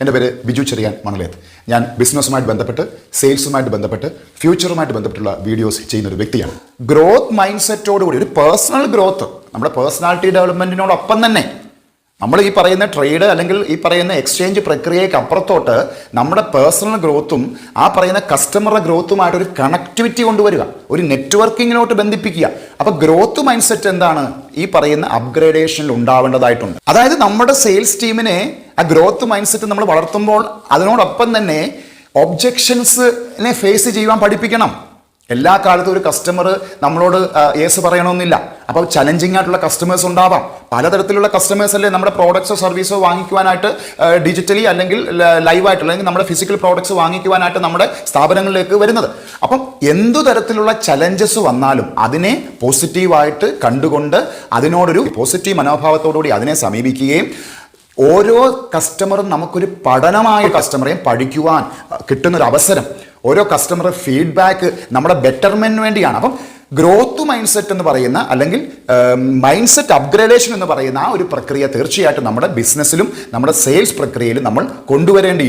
എൻ്റെ പേര് ബിജു ചെറിയാൻ മണലേത്ത്. ഞാൻ ബിസിനസ്സുമായിട്ട് ബന്ധപ്പെട്ട് സെയിൽസുമായിട്ട് ബന്ധപ്പെട്ട് ഫ്യൂച്ചറുമായിട്ട് ബന്ധപ്പെട്ടുള്ള വീഡിയോസ് ചെയ്യുന്ന ഒരു വ്യക്തിയാണ്. ഗ്രോത്ത് മൈൻഡ് സെറ്റോടുകൂടി ഒരു പേഴ്സണൽ ഗ്രോത്ത്, നമ്മുടെ പേഴ്സണാലിറ്റി ഡെവലപ്മെൻറ്റിനോടൊപ്പം തന്നെ നമ്മൾ ഈ പറയുന്ന ട്രേഡ് അല്ലെങ്കിൽ ഈ പറയുന്ന എക്സ്ചേഞ്ച് പ്രക്രിയയ്ക്ക് അപ്പുറത്തോട്ട് നമ്മുടെ പേഴ്സണൽ ഗ്രോത്തും ആ പറയുന്ന കസ്റ്റമറുടെ ഗ്രോത്തുമായിട്ട് ഒരു കണക്ടിവിറ്റി കൊണ്ടുവരിക, ഒരു നെറ്റ്വർക്കിങ്ങിലോട്ട് ബന്ധിപ്പിക്കുക. അപ്പോൾ ഗ്രോത്ത് മൈൻഡ് സെറ്റ് എന്താണ്? ഈ പറയുന്ന അപ്ഗ്രേഡേഷനിൽ ഉണ്ടാവേണ്ടതായിട്ടുണ്ട്. അതായത് നമ്മുടെ സെയിൽസ് ടീമിനെ ആ ഗ്രോത്ത് മൈൻഡ് സെറ്റ് നമ്മൾ വളർത്തുമ്പോൾ അതിനോടൊപ്പം തന്നെ ഒബ്ജെക്ഷൻസിനെ ഫേസ് ചെയ്യുവാൻ പഠിപ്പിക്കണം. എല്ലാ കാലത്തും ഒരു കസ്റ്റമർ നമ്മളോട് യേസ് പറയണമെന്നില്ല. അപ്പോൾ ചലഞ്ചിങ് ആയിട്ടുള്ള കസ്റ്റമേഴ്സ് ഉണ്ടാവാം. പലതരത്തിലുള്ള കസ്റ്റമേഴ്സ് അല്ലേ നമ്മുടെ പ്രോഡക്ട്സോ സർവീസോ വാങ്ങിക്കുവാനായിട്ട് ഡിജിറ്റലി അല്ലെങ്കിൽ ലൈവായിട്ട് അല്ലെങ്കിൽ നമ്മുടെ ഫിസിക്കൽ പ്രോഡക്ട്സ് വാങ്ങിക്കുവാനായിട്ട് നമ്മുടെ സ്ഥാപനങ്ങളിലേക്ക് വരുന്നത്. അപ്പം എന്തു തരത്തിലുള്ള ചലഞ്ചസ് വന്നാലും അതിനെ പോസിറ്റീവായിട്ട് കണ്ടുകൊണ്ട് അതിനോടൊരു പോസിറ്റീവ് മനോഭാവത്തോടുകൂടി അതിനെ സമീപിക്കുകയും ഓരോ കസ്റ്റമറും നമുക്കൊരു പഠനമായ കസ്റ്റമറെയും പഠിക്കുവാൻ കിട്ടുന്നൊരു അവസരം, ഓരോ കസ്റ്റമർ ഫീഡ്ബാക്ക് നമ്മുടെ ബെറ്റർമെന്റിന് വേണ്ടിയാണ്. അപ്പം ഗ്രോത്ത് മൈൻഡ് സെറ്റ് എന്ന് പറയുന്ന അല്ലെങ്കിൽ മൈൻഡ് സെറ്റ് അപ്ഗ്രേഡേഷൻ എന്ന് പറയുന്ന ആ ഒരു പ്രക്രിയ തീർച്ചയായിട്ടും നമ്മുടെ ബിസിനസ്സിലും നമ്മുടെ സെയിൽസ് പ്രക്രിയയിലും നമ്മൾ കൊണ്ടുവരേണ്ടി